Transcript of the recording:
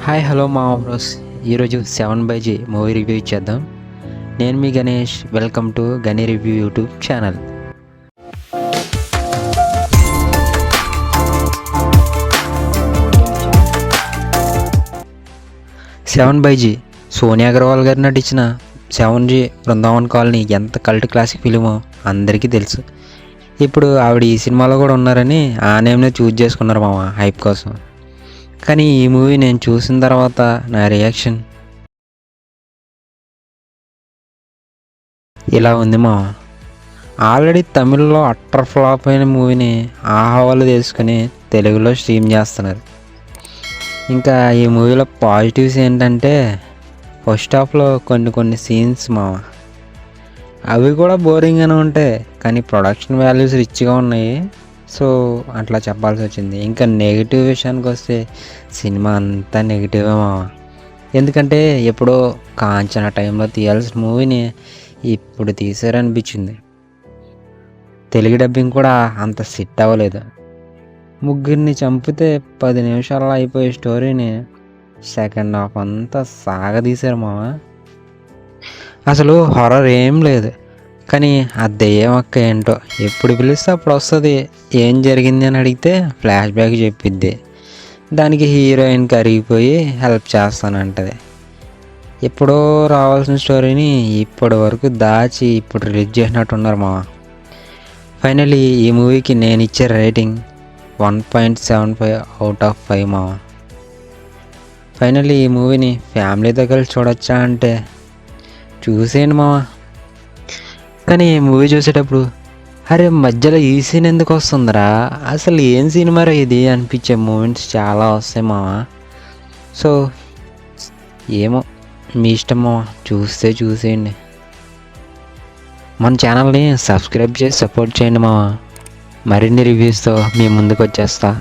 Hi hello మా bros. ఈరోజు 7/G movie review ఇచ్చేద్దాం. నేను మీ గణేష్. వెల్కమ్ టు గని review YouTube channel. 7/G Sonia Agarwal గారు నటించిన 7G బృందావన్ కాలనీ ఎంత కల్ట్ క్లాసిక్ ఫిలిమో అందరికీ తెలుసు. ఇప్పుడు ఆవిడ ఈ సినిమాలో కూడా ఉన్నారని ఆ నేమ్నే చూజ్ చేసుకున్నారు మామ హైప్ కోసం. కానీ ఈ మూవీ నేను చూసిన తర్వాత నా రియాక్షన్ ఇలా ఉంది మామ. ఆల్రెడీ తమిళ్లో అట్టర్ ఫ్లాప్ అయిన మూవీని ఆ హవాలు తెలుసుకుని తెలుగులో స్ట్రీమ్ చేస్తున్నారు. ఇంకా ఈ మూవీలో పాజిటివ్స్ ఏంటంటే ఫస్ట్ హాఫ్లో కొన్ని సీన్స్ మామ అవి కూడా బోరింగ్గానే ఉంటాయి, కానీ ప్రొడక్షన్ వాల్యూస్ రిచ్గా ఉన్నాయి. సో అట్లా చెప్పాల్సి వచ్చింది. ఇంకా నెగిటివ్ విషయానికి వస్తే సినిమా అంతా నెగిటివే మామ. ఎందుకంటే ఎప్పుడో కాంచన టైంలో తీయాల్సిన మూవీని ఇప్పుడు తీసారనిపించింది. తెలుగు డబ్బింగ్ కూడా అంత సెట్ అవ్వలేదు. ముగ్గురిని చంపితే 10 నిమిషాల్లో అయిపోయే స్టోరీని సెకండ్ హాఫ్ అంతా సాగదీశారు మామ. అసలు హారర్ ఏం లేదు, కానీ ఆ దెయ్యం అక్క ఏంటో ఎప్పుడు పిలిస్తే అప్పుడు వస్తుంది. ఏం జరిగింది అని అడిగితే ఫ్లాష్ బ్యాక్ చెప్పిద్ది. దానికి హీరోయిన్ కరిగిపోయి హెల్ప్ చేస్తానంటది. ఎప్పుడో రావాల్సిన స్టోరీని ఇప్పటి వరకు దాచి ఇప్పుడు రిలీజ్ చేసినట్టున్నారు మామ. ఫైనలీ ఈ మూవీకి నేను ఇచ్చే రేటింగ్ 1.75 అవుట్ ఆఫ్ 5 మామ. ఫైనలీ ఈ మూవీని ఫ్యామిలీతో కలిసి చూడొచ్చా అంటే చూసేయండి మామ. కానీ ఈ మూవీ చూసేటప్పుడు అరే మధ్యలో ఈ సీన్ ఎందుకు వస్తుందిరా, అసలు ఏం సినిమారా ఇది అనిపించే మూమెంట్స్ చాలా వస్తాయి మామ. సో ఏమో మీ ఇష్టం మామ, చూసేయండి. మన ఛానల్ని సబ్స్క్రైబ్ చేసి సపోర్ట్ చేయండి మామ. మరిన్ని రివ్యూస్తో మీ ముందుకు వచ్చేస్తా.